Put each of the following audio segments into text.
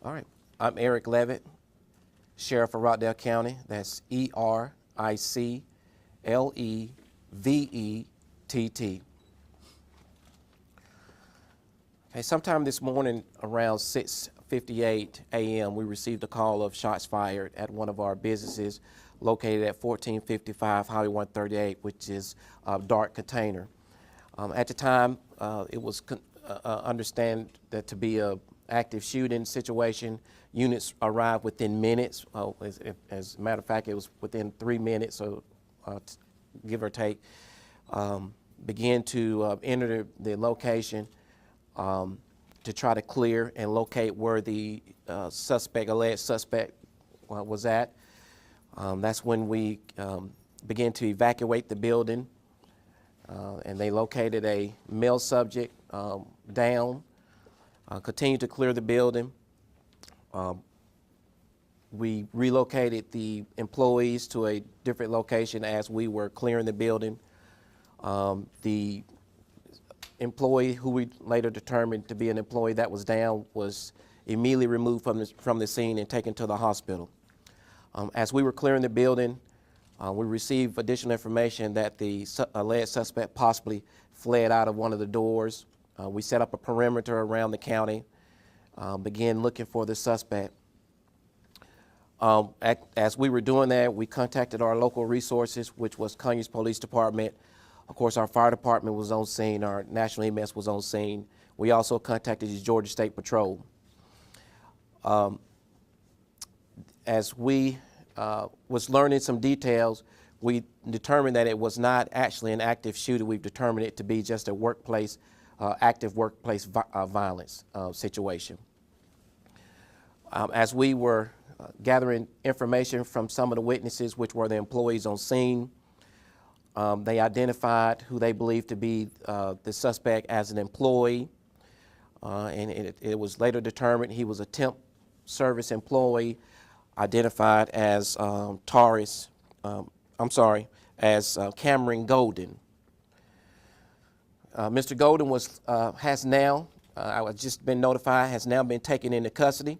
All right. I'm Eric Levett, Sheriff of Rockdale County. That's Ericlevett. Okay, sometime this morning around 6:58 a.m., we received a call of shots fired at one of our businesses located at 1455 Highway 138, which is a dark container. At the time, it was understand that to be a active shooting situation. Units arrived within minutes. As a matter of fact, it was within 3 minutes, so give or take. Began to enter the location to try to clear and locate where the alleged suspect was at. That's when we began to evacuate the building, and they located a male subject down. Continued to clear the building. We relocated the employees to a different location as we were clearing the building. The employee, who we later determined to be an employee that was down, was immediately removed from the scene and taken to the hospital. As we were clearing the building, we received additional information that the alleged suspect possibly fled out of one of the doors. We set up a perimeter around the county, began looking for the suspect. As we were doing that, we contacted our local resources, which was Conyers Police Department. Of course, our fire department was on scene, our national EMS was on scene. We also contacted the Georgia State Patrol. As we was learning some details, we determined that it was not actually an active shooter. We've determined it to be just a workplace, active workplace violence situation. As we were gathering information from some of the witnesses, which were the employees on scene, they identified who they believed to be the suspect as an employee, and it was later determined he was a temp service employee identified as Cameron Golden. Mr. Golden has now, I was just been notified, has now been taken into custody.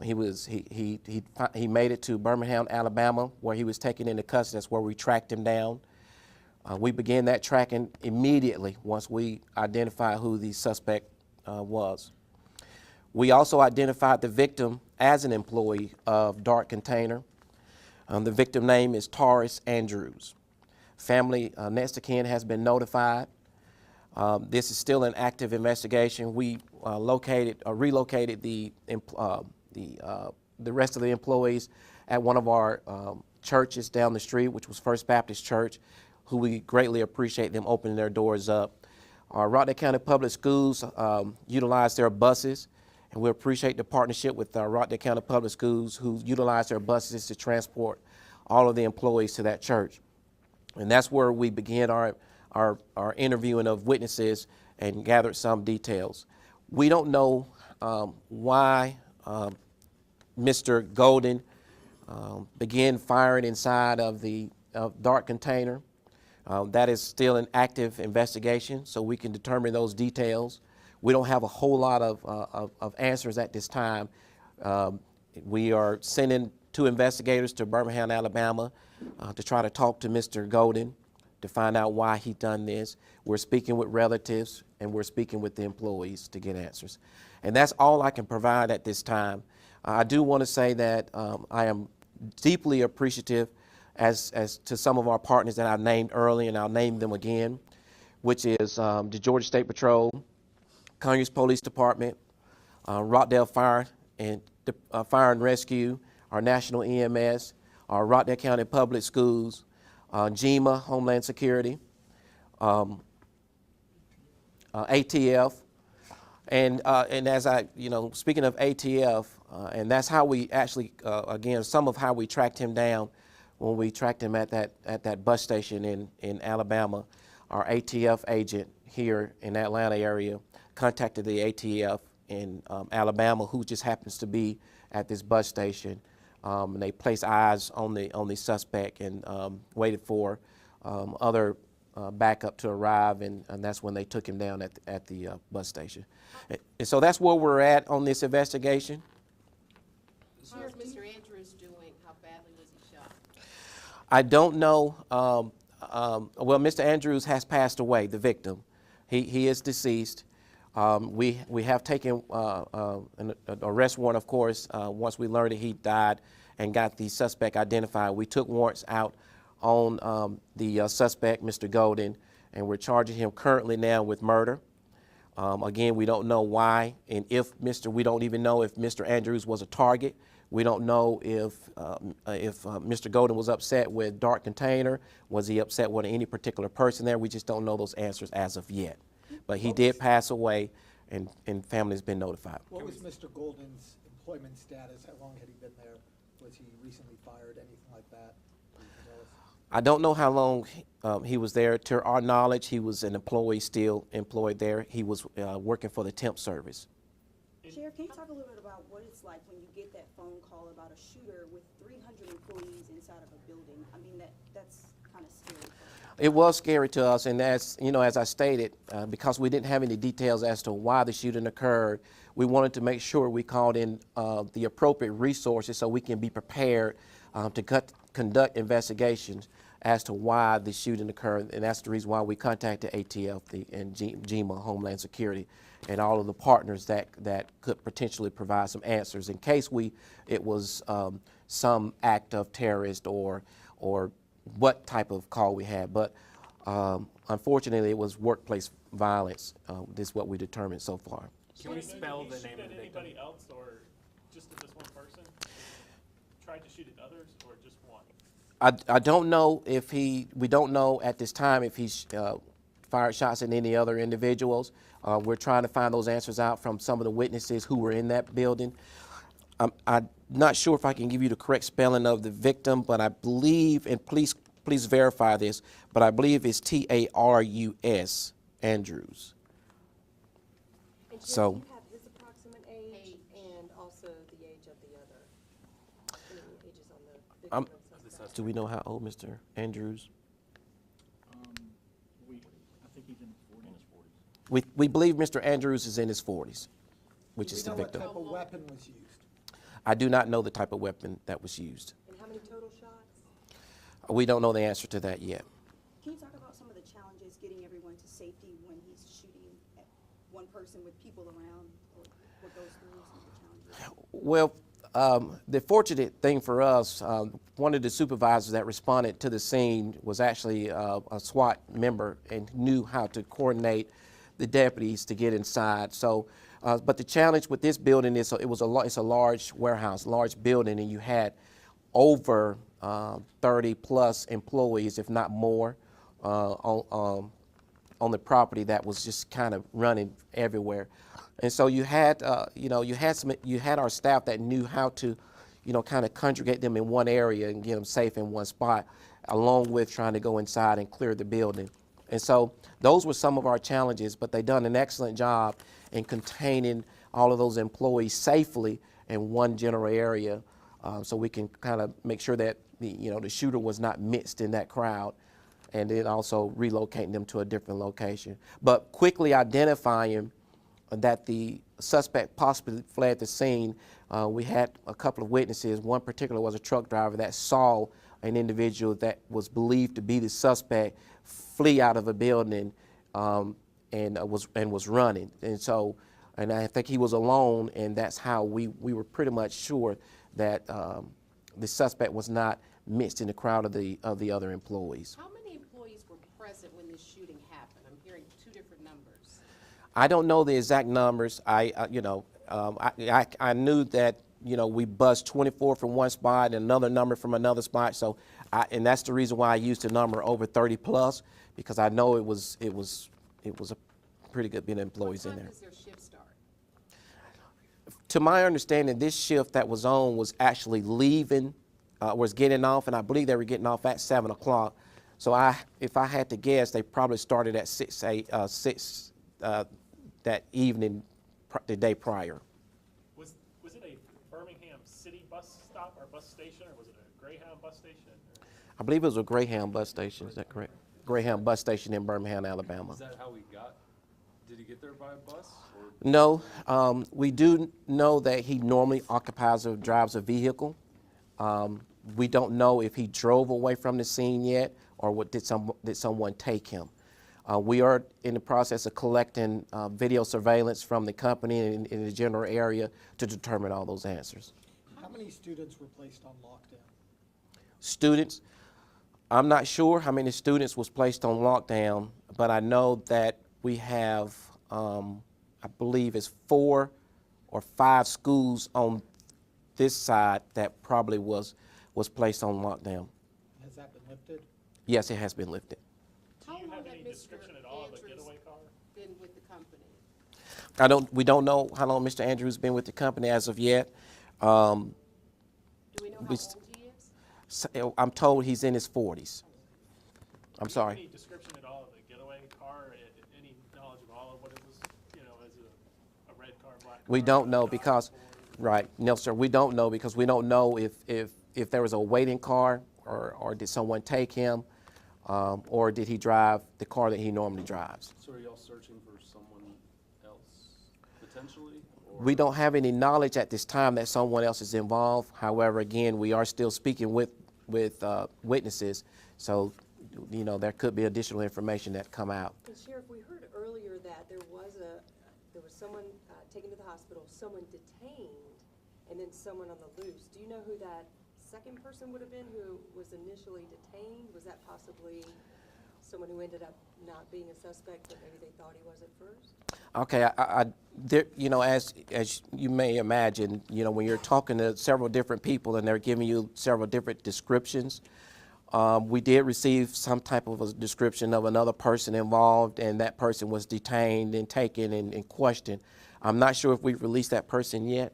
He made it to Birmingham, Alabama, where he was taken into custody. That's where we tracked him down. We began that tracking immediately once we identified who the suspect was. We also identified the victim as an employee of Dark Container. The victim name is Taurus Andrews. Family next of kin has been notified. This is still an active investigation. We relocated the rest of the employees at one of our churches down the street, which was First Baptist Church, who we greatly appreciate them opening their doors up. Our Rockdale County Public Schools utilize their buses, and we appreciate the partnership with Rockdale County Public Schools, who utilize their buses to transport all of the employees to that church. And that's where we began our interviewing of witnesses and gathered some details. We don't know why Mr. Golden began firing inside of the Dark Container. That is still an active investigation, so we can determine those details. We don't have a whole lot of answers at this time. We are sending 2 investigators to Birmingham, Alabama, to try to talk to Mr. Golden to find out why he done this. We're speaking with relatives, and we're speaking with the employees to get answers. And that's all I can provide at this time. I do want to say that I am deeply appreciative as to some of our partners that I named earlier, and I'll name them again, which is the Georgia State Patrol, Conyers Police Department, Rockdale Fire and Rescue, our national EMS, our Rockdale County Public Schools, GEMA, Homeland Security, ATF, and as speaking of ATF, and that's how we actually, again, some of how we tracked him down when we tracked him at that bus station in Alabama. Our ATF agent here in the Atlanta area contacted the ATF in Alabama, who just happens to be at this bus station. And they placed eyes on the suspect and waited for other backup to arrive, and that's when they took him down at the bus station. And so that's where we're at on this investigation. How's Mr. Andrews doing? How badly was he shot? I don't know. Well, Mr. Andrews has passed away, the victim. He is deceased. We have taken an arrest warrant, of course, once we learned that he died and got the suspect identified. We took warrants out on the suspect, Mr. Golden, and we're charging him currently now with murder. Again, we don't know why, and we don't even know if Mr. Andrews was a target. We don't know if Mr. Golden was upset with Dark Container. Was he upset with any particular person there? We just don't know those answers as of yet. But he did pass away, and family has been notified. What was Mr. Golden's employment status? How long had he been there? Was he recently fired, anything like that? I don't know how long he was there. To our knowledge, he was an employee, still employed there. He was working for the temp service. Sheriff, can you talk a little bit about what it's like when you get that phone call about a shooter with 300 employees inside of a building? I mean, that's kind of scary. It was scary to us, and as I stated, because we didn't have any details as to why the shooting occurred, we wanted to make sure we called in the appropriate resources so we can be prepared to conduct investigations as to why the shooting occurred, and that's the reason why we contacted ATF and GEMA, Homeland Security, and all of the partners that could potentially provide some answers in case it was some act of terrorist or what type of call we had. But unfortunately, it was workplace violence. This is what we determined so far. Can we spell the name of the victim? Anybody else, or just at this one person? Tried to shoot at others, or just one? I don't know if we don't know at this time if he's fired shots at any other individuals. We're trying to find those answers out from some of the witnesses who were in that building. I'm not sure if I can give you the correct spelling of the victim, but I believe, and please verify this, but I believe it's Tarus, Andrews. And So. do you have his approximate age and also the age of the other? I mean, ages on the victim and suspect. Do we know how old Mr. Andrews? I think he's in his 40s. We believe Mr. Andrews is in his 40s, which is the victim. What type of weapon was used? I do not know the type of weapon that was used. And how many total shots? We don't know the answer to that yet. Can you talk about some of the challenges getting everyone to safety when he's shooting at one person with people around, or what goes through some of the challenges? Well, the fortunate thing for us, one of the supervisors that responded to the scene was actually a SWAT member and knew how to coordinate the deputies to get inside. So, but the challenge with this building is it's a large warehouse, large building, and you had over 30 plus employees, if not more, on the property that was just kind of running everywhere. And so you had, you had our staff that knew how to, kind of conjugate them in one area and get them safe in one spot, along with trying to go inside and clear the building. And so those were some of our challenges, but they've done an excellent job in containing all of those employees safely in one general area, so we can kind of make sure that the shooter was not mixed in that crowd, and then also relocating them to a different location. But quickly identifying that the suspect possibly fled the scene. We had a couple of witnesses. One particular was a truck driver that saw an individual that was believed to be the suspect flee out of a building and was running. And I think he was alone, and that's how we were pretty much sure that the suspect was not mixed in the crowd of the other employees. How many employees were present when this shooting happened? I'm hearing two different numbers. I don't know the exact numbers. I knew that we buzzed 24 from one spot and another number from another spot. So, and that's the reason why I used the number over 30 plus, because I know it was a pretty good bit of employees in there. What time does their shift start? To my understanding, this shift that was on was actually leaving, was getting off, and I believe they were getting off at 7 o'clock. So if I had to guess, they probably started at 6 that evening, the day prior. Was it a Birmingham City bus stop or bus station, or was it a Greyhound bus station? I believe it was a Greyhound bus station. Is that correct? Greyhound bus station in Birmingham, Alabama. Is that how did he get there by bus? Or? No, we do know that he normally occupies or drives a vehicle. We don't know if he drove away from the scene yet, or did someone take him. We are in the process of collecting video surveillance from the company in the general area to determine all those answers. How many students were placed on lockdown? Students, I'm not sure how many students was placed on lockdown, but I know that we have, I believe it's 4 or 5 schools on this side that probably was placed on lockdown. Has that been lifted? Yes, it has been lifted. Do How you long have had any Mr. description at all of the Andrews getaway car? been with the company? We don't know how long Mr. Andrews has been with the company as of yet. Do we know how we- old he is? I'm told he's in his 40s. I'm Do you have sorry. any description at all of the getaway car? Any knowledge of all of what it was, as a red car, black car? We don't know Dodge because, Ford? right, no, sir, we don't know because we don't know if there was a waiting car or did someone take him, or did he drive the car that he normally drives. So are y'all searching for someone else potentially? Or? We don't have any knowledge at this time that someone else is involved. However, again, we are still speaking with witnesses, so there could be additional information that come out. And Sheriff, we heard earlier that there was someone taken to the hospital, someone detained, and then someone on the loose. Do you know who that second person would have been who was initially detained? Was that possibly someone who ended up not being a suspect, but maybe they thought he was at first? Okay, as you may imagine, when you're talking to several different people and they're giving you several different descriptions, we did receive some type of a description of another person involved, and that person was detained and taken and questioned. I'm not sure if we've released that person yet.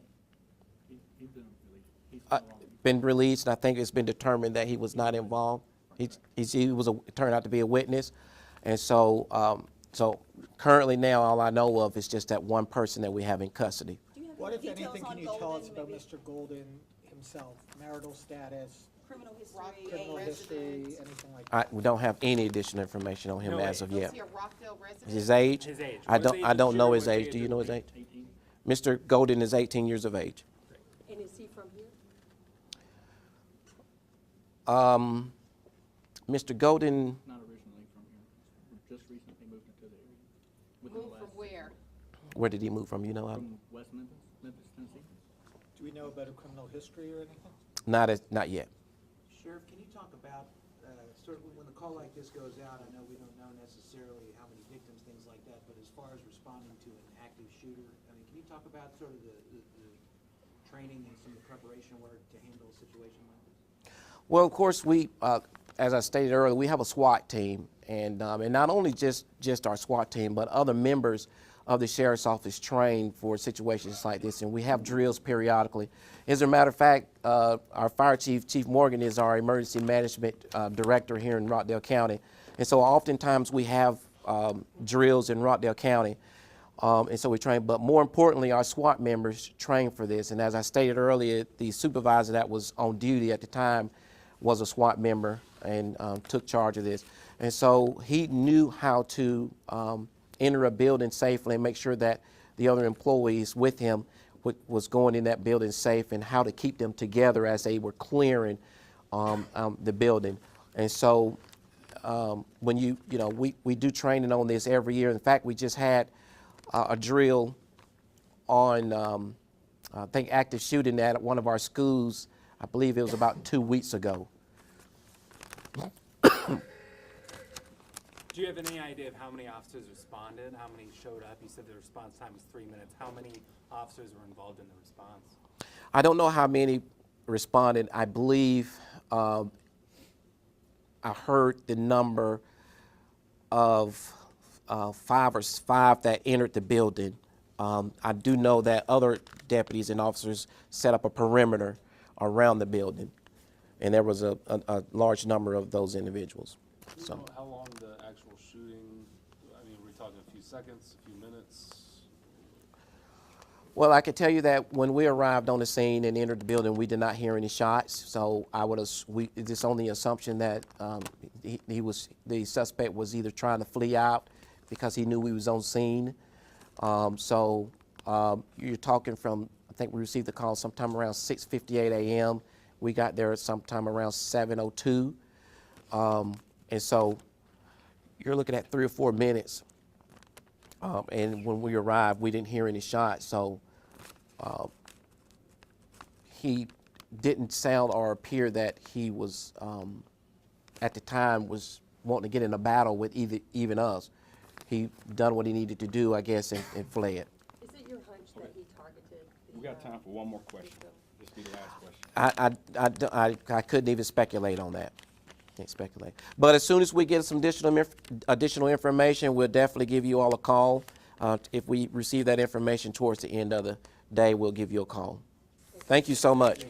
He's been released. He's still on. Been released, and I think it's been determined that he was not involved. He turned out to be a witness, and so currently now all I know of is just that one person that we have in custody. Do you have What, any if details anything, on can you tell us Golden, about maybe Mr. Golden himself? Marital status, criminal history, criminal age? history, anything like that? We don't have any additional information on him No as of Was yet. he a Rockdale resident? His age? His age. I What's the don't. age I of don't the know shooter? his What's the age. age Do you of know the his age? 18. Mr. Golden is 18 years of age. And is he from here? Mr. Golden, Not originally from here. Just recently moved into the area. Within Moved the from last- where? where did he move from? From West Memphis, Tennessee. Do we know about a criminal history or anything? Not yet. Sheriff, can you talk about, sort of when a call like this goes out, I know we don't know necessarily how many victims, things like that, but as far as responding to an active shooter, can you talk about sort of the training and some of the preparation work to handle a situation like this? Well, of course, we, as I stated earlier, we have a SWAT team, and not only just our SWAT team, but other members of the Sheriff's Office trained for situations like this, and we have drills periodically. As a matter of fact, our Fire Chief, Chief Morgan, is our Emergency Management Director here in Rockdale County, and so oftentimes we have drills in Rockdale County, and so we train, but more importantly, our SWAT members train for this, and as I stated earlier, the supervisor that was on duty at the time was a SWAT member and took charge of this. And so he knew how to enter a building safely and make sure that the other employees with him was going in that building safe, and how to keep them together as they were clearing the building. And so when we do training on this every year. In fact, we just had a drill on, I think, active shooting at one of our schools. I believe it was about 2 weeks ago. Do you have any idea of how many officers responded? How many showed up? You said the response time was 3 minutes. How many officers were involved in the response? I don't know how many responded. I believe I heard the number of five that entered the building. I do know that other deputies and officers set up a perimeter around the building, and there was a large number of those individuals. Do you So, know how long the actual shooting, are we talking a few seconds, a few minutes? Well, I can tell you that when we arrived on the scene and entered the building, we did not hear any shots. So it's on the assumption that the suspect was either trying to flee out because he knew we was on scene. You're talking from, I think we received the call sometime around 6:58 a.m. We got there sometime around 7:02. And so you're looking at 3 or 4 minutes. And when we arrived, we didn't hear any shots. So he didn't sound or appear that he was, at the time, was wanting to get in a battle with even us. He done what he needed to do, I guess, and fled. Is it your hunch that he targeted the? We got time for one more question. This will be the last question. I couldn't even speculate on that. Can't speculate. But as soon as we get some additional information, we'll definitely give you all a call. If we receive that information towards the end of the day, we'll give you a call. Thank you so much.